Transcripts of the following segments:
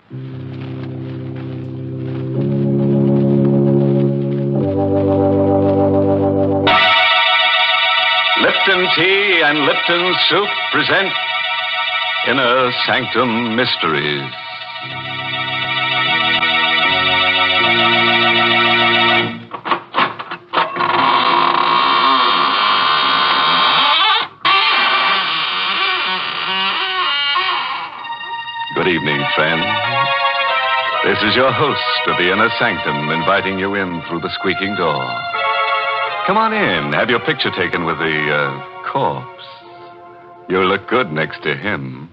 Lipton Tea and Lipton Soup present Inner Sanctum Mysteries. Good evening, friend. This is your host of the Inner Sanctum inviting you in through the squeaking door. Come on in. Have your picture taken with the corpse. You'll look good next to him.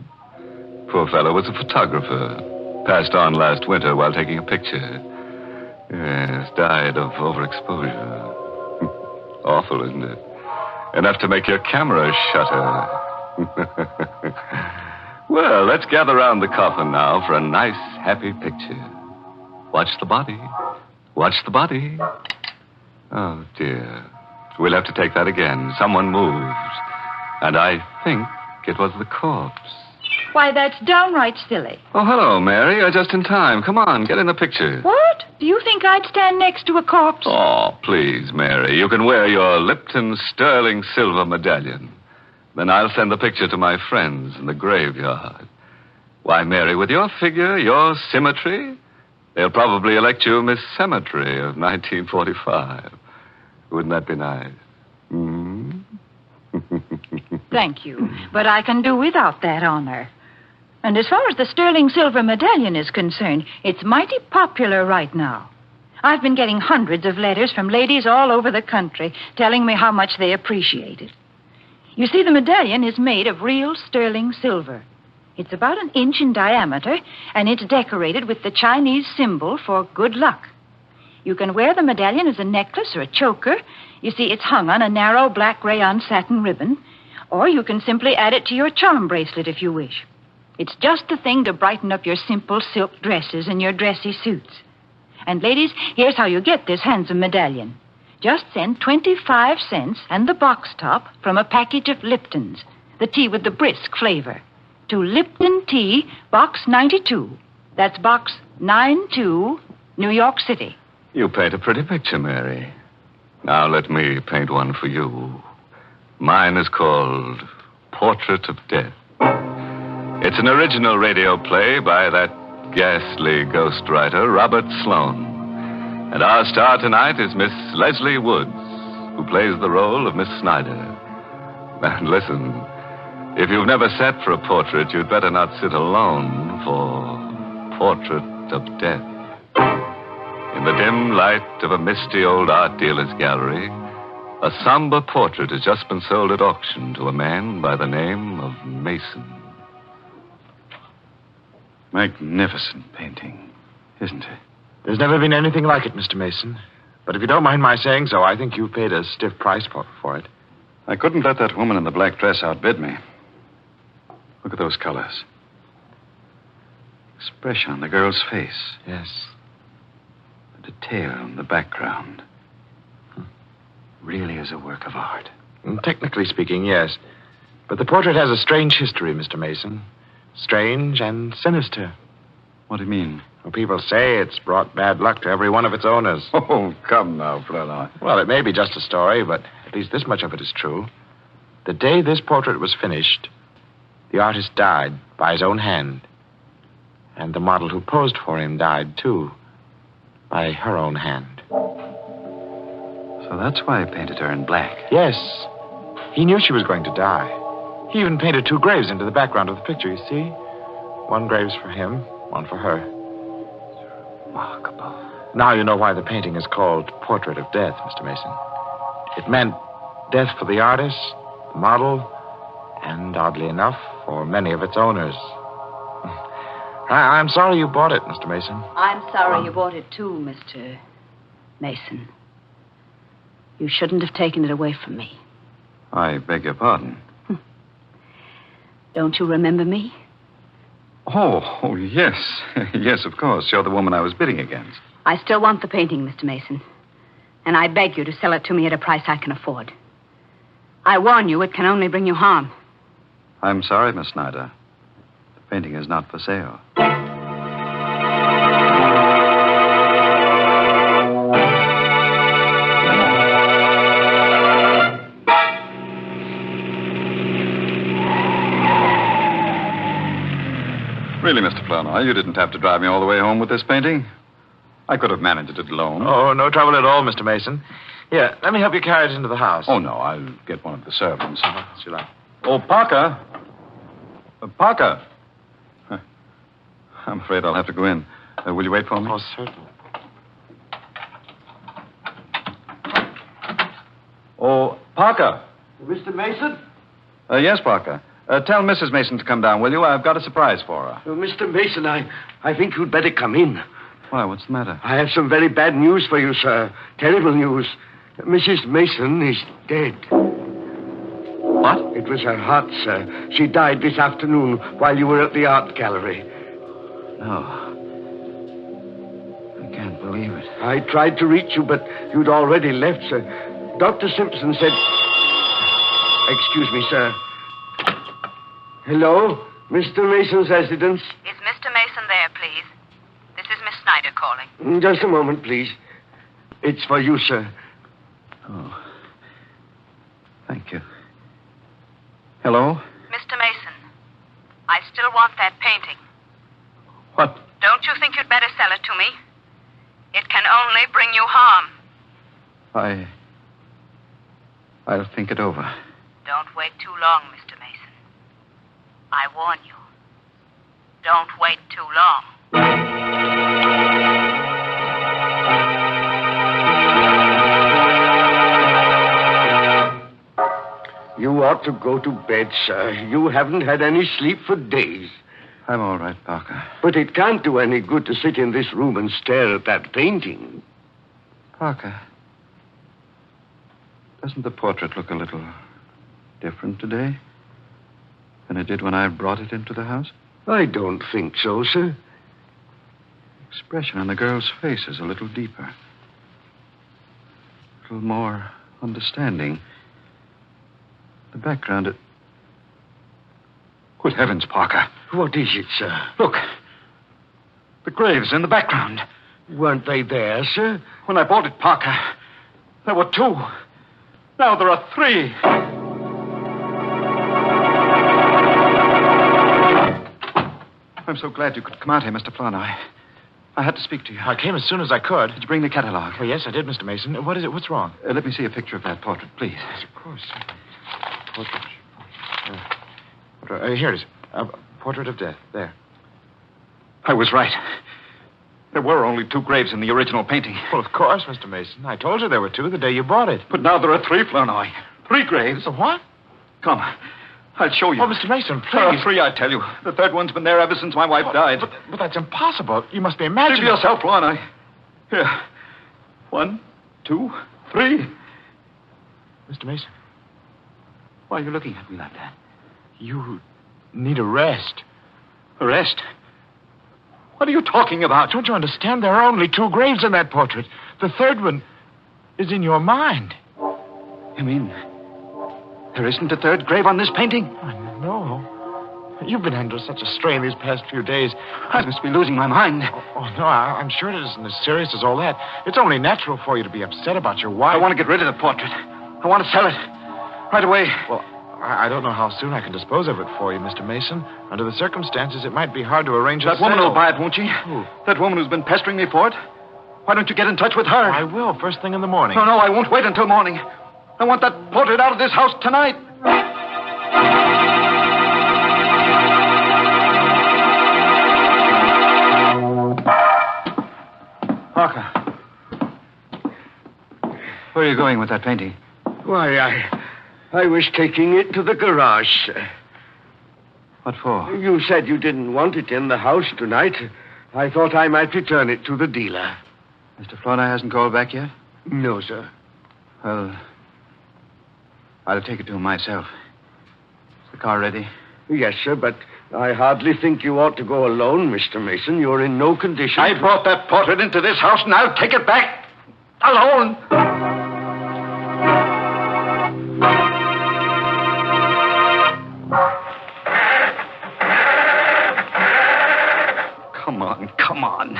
Poor fellow was a photographer. Passed on last winter while taking a picture. Yes, died of overexposure. Awful, isn't it? Enough to make your camera shudder. Well, let's gather around the coffin now for a nice, happy picture. Watch the body. Watch the body. Oh, dear. We'll have to take that again. Someone moved. And I think it was the corpse. Why, that's downright silly. Oh, hello, Mary. You're just in time. Come on, get in the picture. What? Do you think I'd stand next to a corpse? Oh, please, Mary. You can wear your Lipton sterling silver medallion. Then I'll send the picture to my friends in the graveyard. Why, Mary, with your figure, your symmetry, they'll probably elect you Miss Cemetery of 1945. Wouldn't that be nice? Mm-hmm. Thank you, but I can do without that honor. And as far as the sterling silver medallion is concerned, it's mighty popular right now. I've been getting hundreds of letters from ladies all over the country telling me how much they appreciate it. You see, the medallion is made of real sterling silver. It's about 1 inch in diameter, and it's decorated with the Chinese symbol for good luck. You can wear the medallion as a necklace or a choker. You see, it's hung on a narrow black rayon satin ribbon. Or you can simply add it to your charm bracelet if you wish. It's just the thing to brighten up your simple silk dresses and your dressy suits. And ladies, here's how you get this handsome medallion. Just send 25 cents and the box top from a package of Lipton's, the tea with the brisk flavor, to Lipton Tea, Box 92. That's Box 92, New York City. You paint a pretty picture, Mary. Now let me paint one for you. Mine is called Portrait of Death. It's an original radio play by that ghastly ghostwriter, Robert Sloane. And our star tonight is Miss Leslie Woods, who plays the role of Miss Snyder. And listen, if you've never sat for a portrait, you'd better not sit alone for Portrait of Death. In the dim light of a misty old art dealer's gallery, a somber portrait has just been sold at auction to a man by the name of Mason. Magnificent painting, isn't it? There's never been anything like it, Mr. Mason. But if you don't mind my saying so, I think you've paid a stiff price for it. I couldn't let that woman in the black dress outbid me. Look at those colors. Expression on the girl's face. Yes. The detail in the background. Really is a work of art. Technically speaking, yes. But the portrait has a strange history, Mr. Mason. Strange and sinister. What do you mean? Well, people say it's brought bad luck to every one of its owners. Oh, come now, Fräulein. Well, it may be just a story, but at least this much of it is true. The day this portrait was finished, the artist died by his own hand. And the model who posed for him died, too, by her own hand. So that's why he painted her in black. Yes. He knew she was going to die. He even painted 2 graves into the background of the picture, you see? 1 grave's for him, 1 for her. Remarkable. Now you know why the painting is called Portrait of Death, Mr. Mason. It meant death for the artist, the model, and, oddly enough, for many of its owners. I'm sorry you bought it, Mr. Mason. I'm sorry you bought it too, Mr. Mason. You shouldn't have taken it away from me. I beg your pardon. Don't you remember me? Oh, yes. Yes, of course. You're the woman I was bidding against. I still want the painting, Mr. Mason. And I beg you to sell it to me at a price I can afford. I warn you, it can only bring you harm. I'm sorry, Miss Snyder. The painting is not for sale. Flournoy. You didn't have to drive me all the way home with this painting. I could have managed it alone. Oh, no trouble at all, Mr. Mason. Here, let me help you carry it into the house. Oh, no, I'll get one of the servants. As you like. Oh, Parker. Parker. Huh. I'm afraid I'll have to go in. Will you wait for me? Oh, certainly. Oh, Parker. Mr. Mason? Yes, Parker. Tell Mrs. Mason to come down, will you? I've got a surprise for her. Oh, Mr. Mason, I think you'd better come in. Why, what's the matter? I have some very bad news for you, sir. Terrible news. Mrs. Mason is dead. What? It was her heart, sir. She died this afternoon while you were at the art gallery. No. I can't believe it. I tried to reach you, but you'd already left, sir. Dr. Simpson said... Excuse me, sir. Hello? Mr. Mason's residence? Is Mr. Mason there, please? This is Miss Snyder calling. Just a moment, please. It's for you, sir. Oh. Thank you. Hello? Mr. Mason, I still want that painting. What? Don't you think you'd better sell it to me? It can only bring you harm. I'll think it over. Don't wait too long, Mr. Mason. I warn you. Don't wait too long. You ought to go to bed, sir. You haven't had any sleep for days. I'm all right, Parker. But it can't do any good to sit in this room and stare at that painting. Parker, doesn't the portrait look a little different today than it did when I brought it into the house? I don't think so, sir. The expression on the girl's face is a little deeper. A little more understanding. The background, it... Good heavens, Parker. What is it, sir? Look. The graves in the background. Weren't they there, sir? When I bought it, Parker, there were 2. Now there are 3. I'm so glad you could come out here, Mr. Flournoy. I had to speak to you. I came as soon as I could. Did you bring the catalog? Oh, yes, I did, Mr. Mason. What is it? What's wrong? Let me see a picture of that portrait, please. Yes, of course. Portrait. Here it is. Portrait of death. There. I was right. There were only 2 graves in the original painting. Well, of course, Mr. Mason. I told you there were 2 the day you bought it. But now there are 3, Flournoy. 3 graves. So what? Come. I'll show you. Oh, Mr. Mason, please. There are 3, I tell you. The 3rd one's been there ever since my wife died. But that's impossible. You must be imagining. See for yourself, Flournoy. Here. 1, 2, 3. Mr. Mason. Why are you looking at me like that? You need a rest. A rest? What are you talking about? Don't you understand? There are only 2 graves in that portrait. The 3rd one is in your mind. You mean there isn't a 3rd grave on this painting? No. You've been under such a strain these past few days. I must be losing my mind. Oh, no, I'm sure it isn't as serious as all that. It's only natural for you to be upset about your wife. I want to get rid of the portrait. I want to sell it. Right away. Well, I don't know how soon I can dispose of it for you, Mr. Mason. Under the circumstances, it might be hard to arrange a That woman sale. will buy it, won't she? Who? That woman who's been pestering me for it. Why don't you get in touch with her? I will, first thing in the morning. No, I won't wait until morning. I want that portrait out of this house tonight. Parker. Where are you going with that painting? Why, I was taking it to the garage, sir. What for? You said you didn't want it in the house tonight. I thought I might return it to the dealer. Mr. Flournoy hasn't called back yet? No, sir. Well, I'll take it to him myself. Is the car ready? Yes, sir, but I hardly think you ought to go alone, Mr. Mason. You're in no condition. I brought that portrait into this house, and I'll take it back alone. Come on.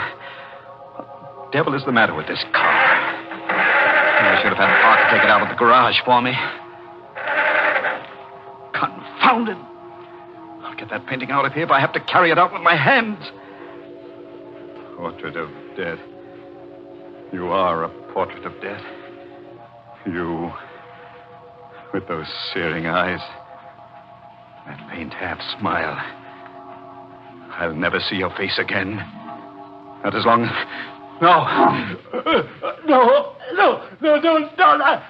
What the devil is the matter with this car? I should have had Parker take it out of the garage for me. Confound it. I'll get that painting out of here if I have to carry it out with my hands. Portrait of death. You are a portrait of death. You, with those searing eyes, that faint half smile. I'll never see your face again. Not as long as... No. Don't.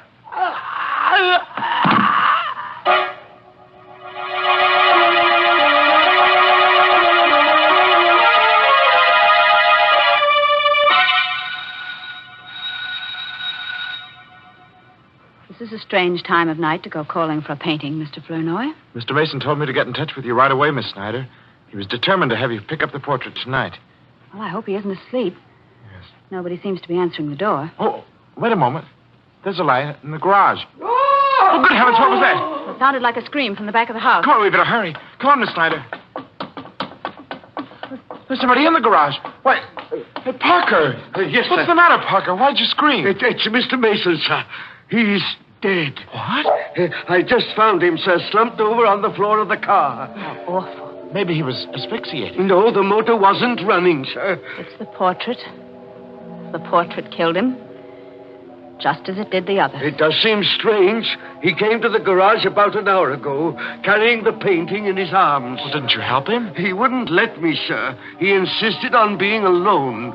This is a strange time of night to go calling for a painting, Mr. Flournoy. Mr. Mason told me to get in touch with you right away, Miss Snyder. He was determined to have you pick up the portrait tonight. Well, I hope he isn't asleep. Yes. Nobody seems to be answering the door. Oh, wait a moment. There's a light in the garage. Oh, good heavens, what was that? It sounded like a scream from the back of the house. Come on, we better hurry. Come on, Miss Snyder. There's somebody in the garage. Why, hey, Parker. Yes, What's sir. the matter, Parker? Why'd you scream? It's Mr. Mason, sir. He's dead. What? I just found him, sir, slumped over on the floor of the car. How awful. Maybe he was asphyxiated. No, the motor wasn't running, sir. It's the portrait. The portrait killed him, just as it did the other. It does seem strange. He came to the garage about an hour ago, carrying the painting in his arms. Well, didn't you help him? He wouldn't let me, sir. He insisted on being alone.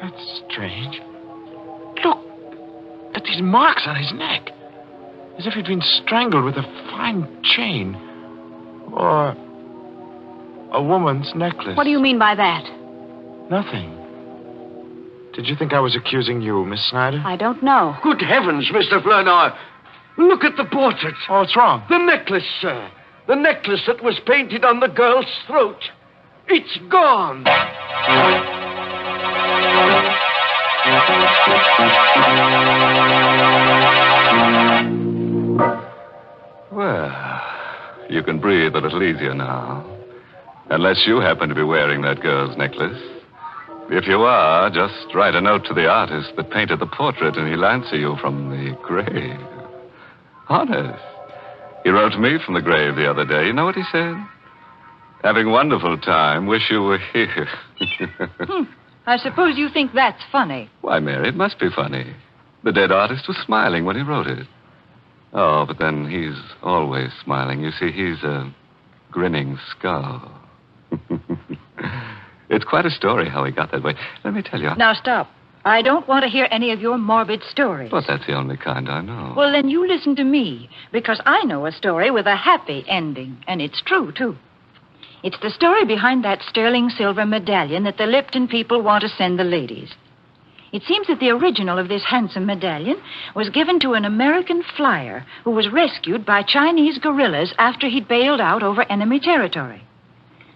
That's strange. Look at these marks on his neck. As if he'd been strangled with a fine chain. Or a woman's necklace. What do you mean by that? Nothing. Did you think I was accusing you, Miss Snyder? I don't know. Good heavens, Mr. Flournoy. Look at the portrait. Oh, what's wrong? The necklace, sir. The necklace that was painted on the girl's throat. It's gone. Well, you can breathe a little easier now. Unless you happen to be wearing that girl's necklace. If you are, just write a note to the artist that painted the portrait and he'll answer you from the grave. Honest. He wrote to me from the grave the other day. You know what he said? Having a wonderful time. Wish you were here. I suppose you think that's funny. Why, Mary, it must be funny. The dead artist was smiling when he wrote it. Oh, but then he's always smiling. You see, he's a grinning skull. It's quite a story how he got that way. Let me tell you. Now, stop. I don't want to hear any of your morbid stories. But that's the only kind I know. Well, then you listen to me, because I know a story with a happy ending, and it's true, too. It's the story behind that sterling silver medallion that the Lipton people want to send the ladies. It seems that the original of this handsome medallion was given to an American flyer who was rescued by Chinese guerrillas after he'd bailed out over enemy territory.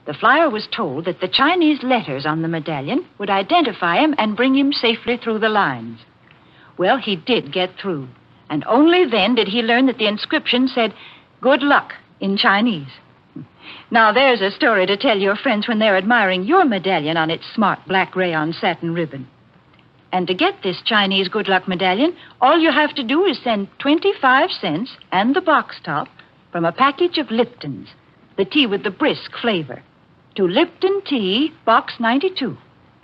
The flyer was told that the Chinese letters on the medallion would identify him and bring him safely through the lines. Well, he did get through, and only then did he learn that the inscription said, "Good luck," in Chinese. Now, there's a story to tell your friends when they're admiring your medallion on its smart black rayon satin ribbon. And to get this Chinese good luck medallion, all you have to do is send 25 cents and the box top from a package of Lipton's, the tea with the brisk flavor, to Lipton Tea, Box 92.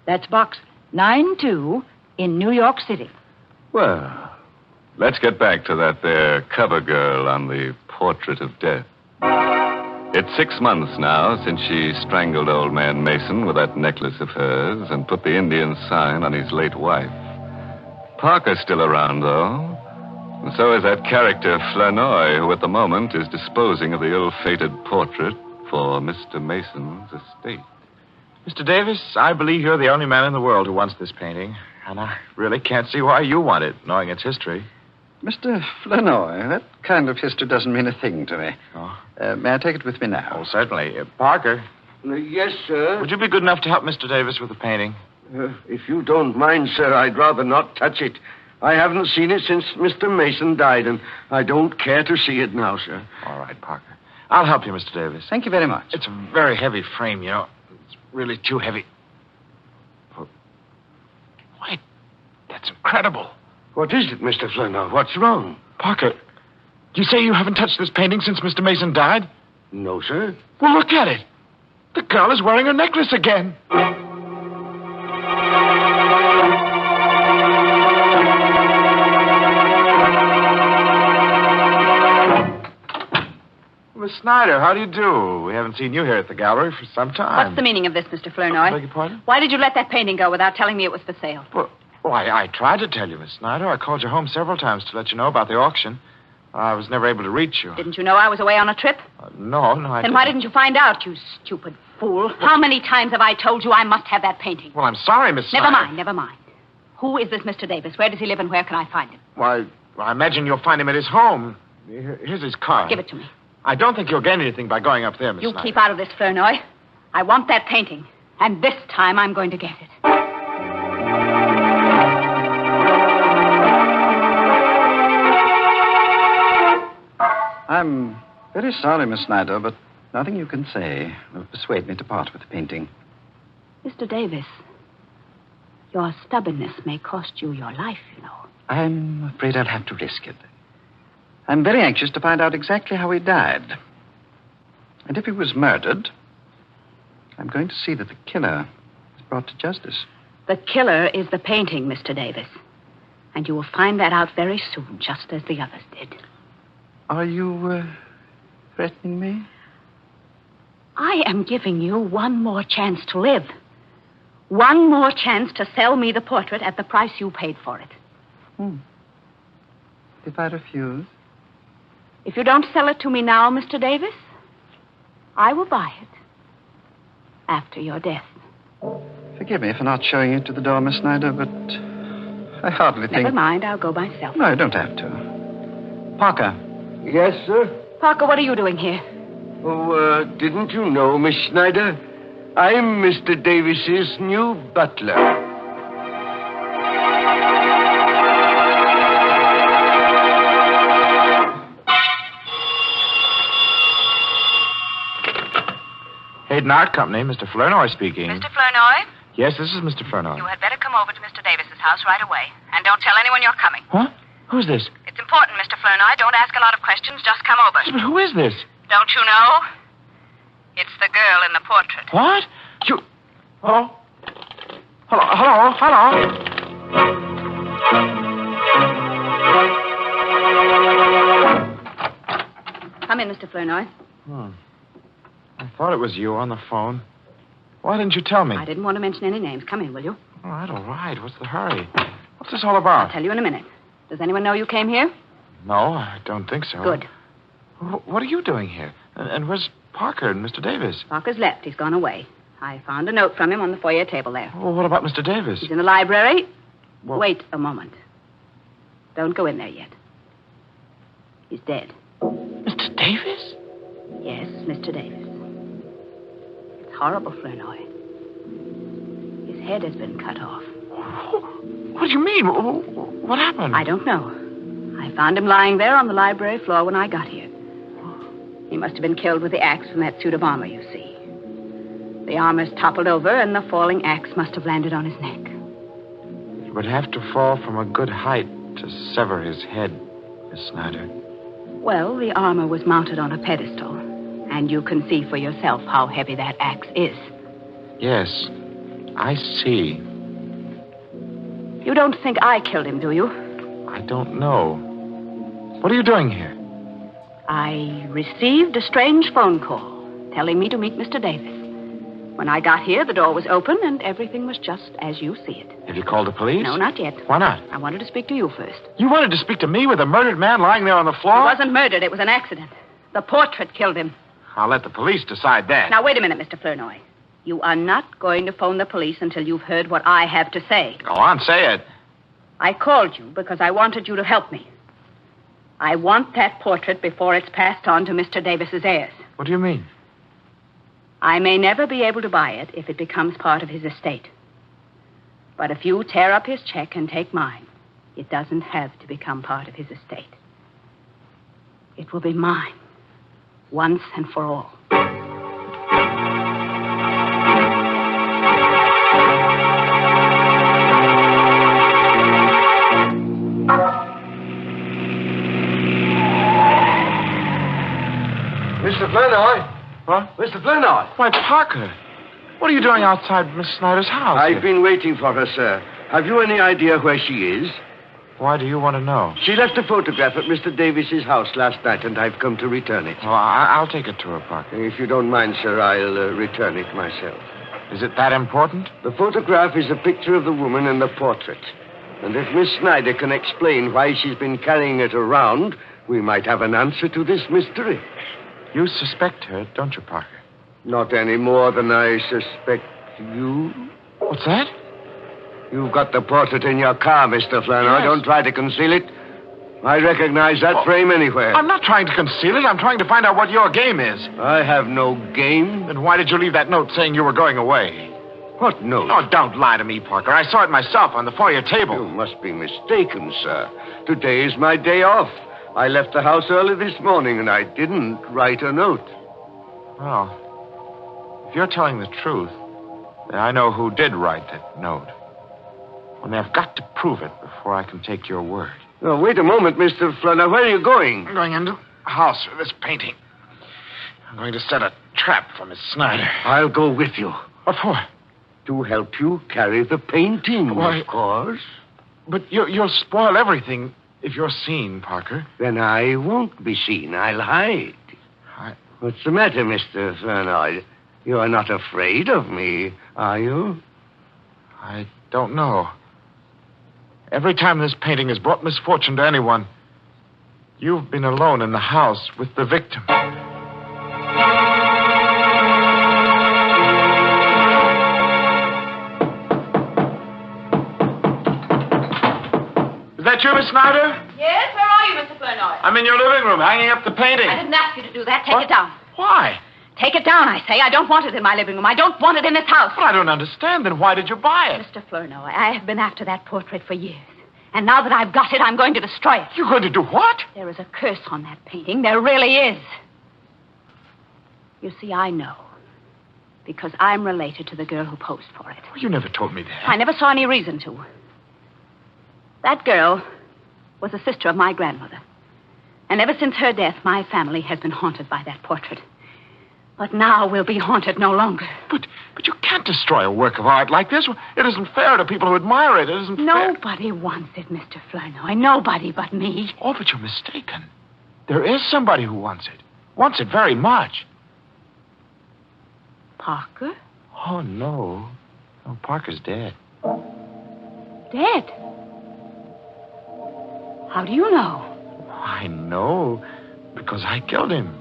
That's Box 92 in New York City. Well, let's get back to that there cover girl on the portrait of death. It's 6 months now since she strangled old man Mason with that necklace of hers and put the Indian sign on his late wife. Parker's still around, though. And so is that character Flournoy, who at the moment is disposing of the ill-fated portrait for Mr. Mason's estate. Mr. Davis, I believe you're the only man in the world who wants this painting. And I really can't see why you want it, knowing its history. Mr. Flournoy, that kind of history doesn't mean a thing to me. Oh. May I take it with me now? Oh, certainly. Parker, Yes, sir. would you be good enough to help Mr. Davis with the painting? If you don't mind, sir, I'd rather not touch it. I haven't seen it since Mr. Mason died, and I don't care to see it now, sir. All right, Parker. I'll help you, Mr. Davis. Thank you very much. It's a very heavy frame, you know. It's really too heavy. Wait, that's incredible. What is it, Mr. Flournoy? What's wrong? Parker, you say you haven't touched this painting since Mr. Mason died? No, sir. Well, look at it. The girl is wearing her necklace again. Miss Snyder, how do you do? We haven't seen you here at the gallery for some time. What's the meaning of this, Mr. Flournoy? Beg your pardon? Why did you let that painting go without telling me it was for sale? Well, I tried to tell you, Miss Snyder. I called you home several times to let you know about the auction. I was never able to reach you. Didn't you know I was away on a trip? No, I didn't. Then why didn't you find out, you stupid fool? How many times have I told you I must have that painting? Well, I'm sorry, Miss Snyder. Never mind. Who is this Mr. Davis? Where does he live and where can I find him? Why, I imagine you'll find him at his home. Here's his card. Give it to me. I don't think you'll gain anything by going up there, Miss You Snyder. keep out of this, Flournoy. I want that painting. And this time I'm going to get it. I'm very sorry, Miss Snyder, but nothing you can say will persuade me to part with the painting. Mr. Davis, your stubbornness may cost you your life, you know. I'm afraid I'll have to risk it. I'm very anxious to find out exactly how he died. And if he was murdered, I'm going to see that the killer is brought to justice. The killer is the painting, Mr. Davis. And you will find that out very soon, just as the others did. Are you threatening me? I am giving you one more chance to live. One more chance to sell me the portrait at the price you paid for it. If I refuse? If you don't sell it to me now, Mr. Davis, I will buy it after your death. Forgive me for not showing you to the door, Miss Snyder, but I hardly think... Never mind, I'll go myself. No, you don't have to. Parker. Yes, sir? Parker, what are you doing here? Oh, didn't you know, Miss Snyder? I'm Mr. Davis's new butler. Hayden Art Company, Mr. Flournoy speaking. Mr. Flournoy, Yes, this is Mr. Flournoy. you had better come over to Mr. Davis's house right away. And don't tell anyone you're coming. What? Who's this? It's important, Mr. Flournoy. Don't ask a lot of questions. Just come over. But who is this? Don't you know? It's the girl in the portrait. What? You... Hello? Hello? Come in, Mr. Flournoy. I thought it was you on the phone. Why didn't you tell me? I didn't want to mention any names. Come in, will you? All right. What's the hurry? What's this all about? I'll tell you in a minute. Does anyone know you came here? No, I don't think so. Good. What are you doing here? And where's Parker and Mr. Davis? Parker's left. He's gone away. I found a note from him on the foyer table there. Well, what about Mr. Davis? He's in the library. Well- Wait a moment. Don't go in there yet. He's dead. Mr. Davis? Yes, Mr. Davis. It's horrible, Flournoy. His head has been cut off. What do you mean? What happened? I don't know. I found him lying there on the library floor when I got here. He must have been killed with the axe from that suit of armor, you see. The armor's toppled over, and the falling axe must have landed on his neck. It would have to fall from a good height to sever his head, Miss Snyder. Well, the armor was mounted on a pedestal, and you can see for yourself how heavy that axe is. Yes, I see. You don't think I killed him, do you? I don't know. What are you doing here? I received a strange phone call telling me to meet Mr. Davis. When I got here, the door was open, and everything was just as you see it. Have you called the police? No, not yet. Why not? I wanted to speak to you first. You wanted to speak to me with a murdered man lying there on the He floor? wasn't murdered. It was an accident. The portrait killed him. I'll let the police decide that. Now, wait a minute, Mr. Flournoy. You are not going to phone the police until you've heard what I have to say. Go on, say it. I called you because I wanted you to help me. I want that portrait before it's passed on to Mr. Davis's heirs. What do you mean? I may never be able to buy it if it becomes part of his estate. But if you tear up his check and take mine, it doesn't have to become part of his estate. It will be mine, once and for all. Mr. Mr. Flournoy. What? Mr. Flournoy. Why, Parker. What are you doing outside Miss Snyder's house? I've been waiting for her, sir. Have you any idea where she is? Why do you want to know? She left a photograph at Mr. Davis's house last night, and I've come to return it. Well, I'll take it to her, Parker. If you don't mind, sir, I'll return it myself. Is it that important? The photograph is a picture of the woman in the portrait. And if Miss Snyder can explain why she's been carrying it around, we might have an answer to this mystery. You suspect her, don't you, Parker? Not any more than I suspect you. What's that? You've got the portrait in your car, Mr. Flournoy. Yes. Don't try to conceal it. I recognize that frame anywhere. I'm not trying to conceal it. I'm trying to find out what your game is. I have no game. Then why did you leave that note saying you were going away? What note? Oh, don't lie to me, Parker. I saw it myself on the foyer table. You must be mistaken, sir. Today is my day off. I left the house early this morning, and I didn't write a note. Well, if you're telling the truth, then I know who did write that note. Only I've got to prove it before I can take your word. Oh, wait a moment, Mr. Flournoy. Where are you going? I'm going into the house for this painting. I'm going to set a trap for Miss Snyder. I'll go with you. What for? To help you carry the painting, Why? of course. But you'll spoil everything if you're seen, Parker. Then I won't be seen. I'll hide. What's the matter, Mr. Flournoy? You are not afraid of me, are you? I don't know. Every time this painting has brought misfortune to anyone, you've been alone in the house with the victim. Is that you, Miss Snyder? Yes, where are you, Mr. Flournoy? I'm in your living room, hanging up the painting. I didn't ask you to do that. Take What? it down. Why? Take it down, I say. I don't want it in my living room. I don't want it in this house. Well, I don't understand. Then why did you buy it? Mr. Flournoy, I have been after that portrait for years. And now that I've got it, I'm going to destroy it. You're going to do what? There is a curse on that painting. There really is. You see, I know. Because I'm related to the girl who posed for it. Well, you never told me that. I never saw any reason to. That girl was a sister of my grandmother. And ever since her death, my family has been haunted by that portrait. But now we'll be haunted no longer. But you can't destroy a work of art like this. It isn't fair to people who admire it. It isn't fair. Nobody wants it, Mr. Flournoy. Nobody but me. Oh, but you're mistaken. There is somebody who wants it. Wants it very much. Parker? Oh, no. No, Parker's dead. Dead? How do you know? I know because I killed him.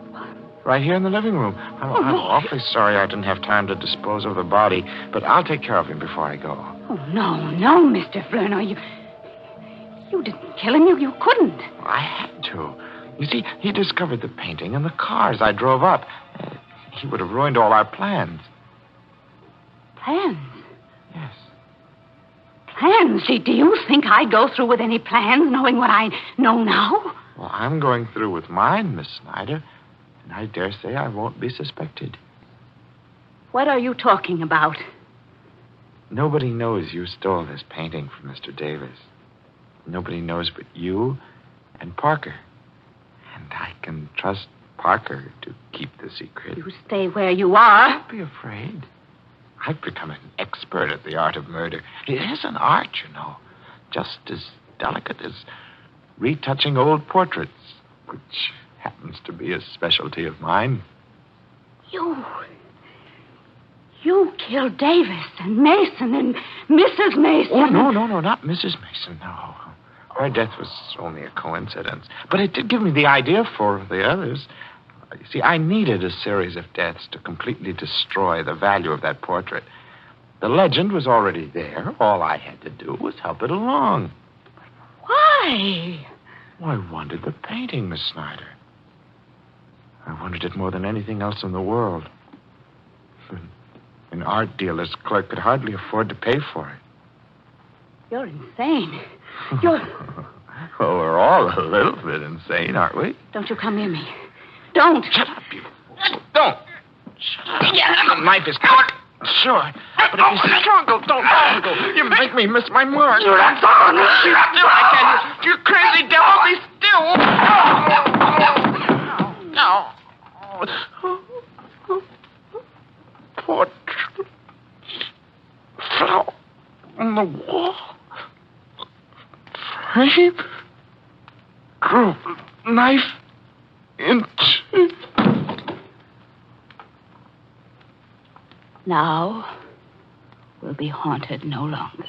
Right here in the living room. I'm awfully sorry I didn't have time to dispose of the body, but I'll take care of him before I go. Oh, no, Mr. Flournoy. You didn't kill him. You couldn't. I had to. You see, he discovered the painting and the cars I drove up. He would have ruined all our plans. Plans? Yes. Plans? Do you think I'd go through with any plans knowing what I know now? Well, I'm going through with mine, Miss Snyder. And I dare say I won't be suspected. What are you talking about? Nobody knows you stole this painting from Mr. Davis. Nobody knows but you and Parker. And I can trust Parker to keep the secret. You stay where you are. Don't be afraid. I've become an expert at the art of murder. It is an art, you know. Just as delicate as retouching old portraits, which happens to be a specialty of mine. You killed Davis and Mason and Mrs. Mason. Oh, no, not Mrs. Mason, no. Her death was only a coincidence. But it did give me the idea for the others. You see, I needed a series of deaths to completely destroy the value of that portrait. The legend was already there. All I had to do was help it along. Why? Well, I wanted the painting, Miss Snyder. I wanted it more than anything else in the world. An art dealer's clerk could hardly afford to pay for it. You're insane. Well, we're all a little bit insane, aren't we? Don't you come near me. Don't. Shut up, you fool. Don't. Shut up. The knife is cut. Sure. But if you struggle, don't struggle. You make me miss my mark. You're not going. I can't. You crazy devil. Be still. No. Portrait. Flower on the wall. Frame. Groove. Knife. Into. Now we'll be haunted no longer.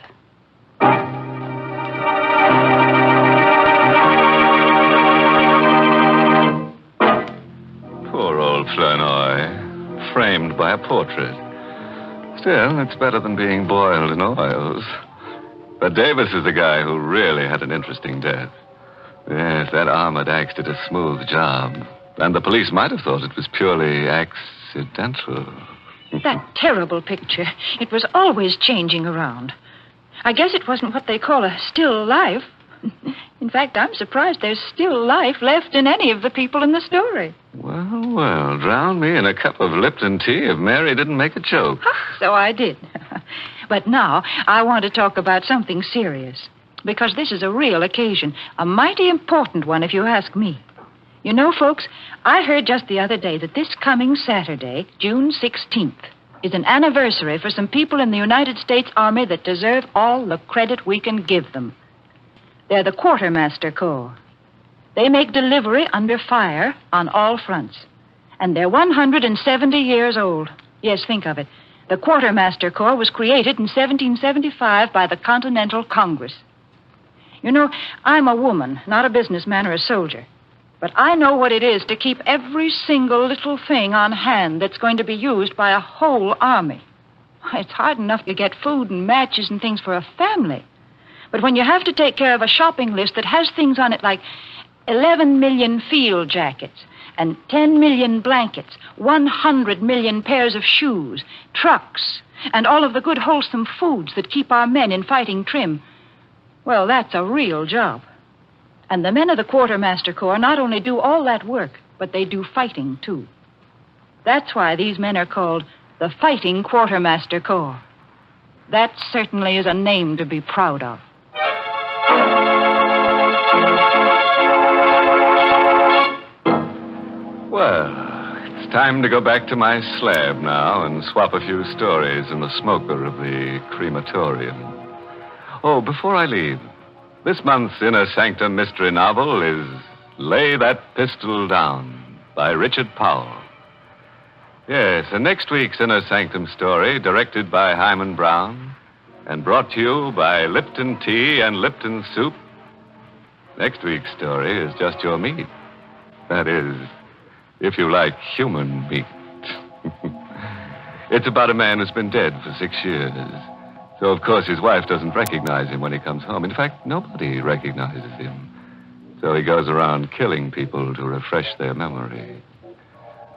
Poor old Flournoy, framed by a portrait. Still, it's better than being boiled in oils. But Davis is the guy who really had an interesting death. Yes, that armored axe did a smooth job. And the police might have thought it was purely accidental. That terrible picture. It was always changing around. I guess it wasn't what they call a still life. In fact, I'm surprised there's still life left in any of the people in the story. Well, well, drown me in a cup of Lipton tea if Mary didn't make a joke. So I did. But now I want to talk about something serious. Because this is a real occasion. A mighty important one, if you ask me. You know, folks, I heard just the other day that this coming Saturday, June 16th, is an anniversary for some people in the United States Army that deserve all the credit we can give them. They're the Quartermaster Corps. They make delivery under fire on all fronts. And they're 170 years old. Yes, think of it. The Quartermaster Corps was created in 1775 by the Continental Congress. You know, I'm a woman, not a businessman or a soldier. But I know what it is to keep every single little thing on hand that's going to be used by a whole army. It's hard enough to get food and matches and things for a family. But when you have to take care of a shopping list that has things on it like 11 million field jackets and 10 million blankets, 100 million pairs of shoes, trucks, and all of the good wholesome foods that keep our men in fighting trim, well, that's a real job. And the men of the Quartermaster Corps not only do all that work, but they do fighting, too. That's why these men are called the Fighting Quartermaster Corps. That certainly is a name to be proud of. Well, it's time to go back to my slab now and swap a few stories in the smoker of the crematorium. Oh, before I leave, this month's Inner Sanctum Mystery novel is Lay That Pistol Down by Richard Powell. Yes, and next week's Inner Sanctum story, directed by Himan Brown and brought to you by Lipton Tea and Lipton Soup. Next week's story is just your meat. That is, if you like human meat. It's about a man who's been dead for 6 years. So, of course, his wife doesn't recognize him when he comes home. In fact, nobody recognizes him. So he goes around killing people to refresh their memory.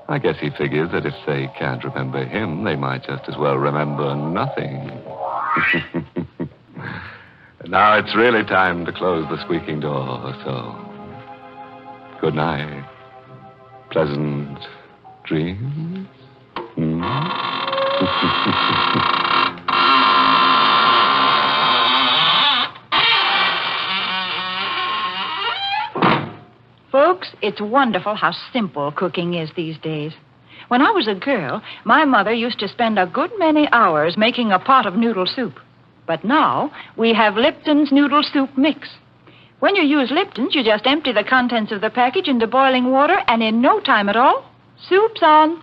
I guess he figures that if they can't remember him, they might just as well remember nothing. Now it's really time to close the squeaking door, so good night. Pleasant dreams. Folks, it's wonderful how simple cooking is these days. When I was a girl, my mother used to spend a good many hours making a pot of noodle soup. But now, we have Lipton's noodle soup mix. When you use Lipton's, you just empty the contents of the package into boiling water, and in no time at all, soup's on.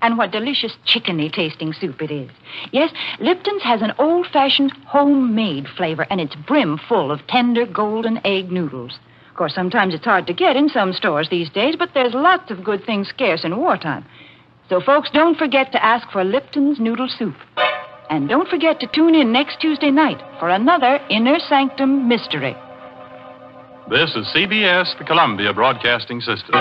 And what delicious chickeny tasting soup it is. Yes, Lipton's has an old-fashioned homemade flavor, and it's brim full of tender golden egg noodles. Of course, sometimes it's hard to get in some stores these days, but there's lots of good things scarce in wartime. So, folks, don't forget to ask for Lipton's noodle soup. And don't forget to tune in next Tuesday night for another Inner Sanctum Mystery. This is CBS, the Columbia Broadcasting System.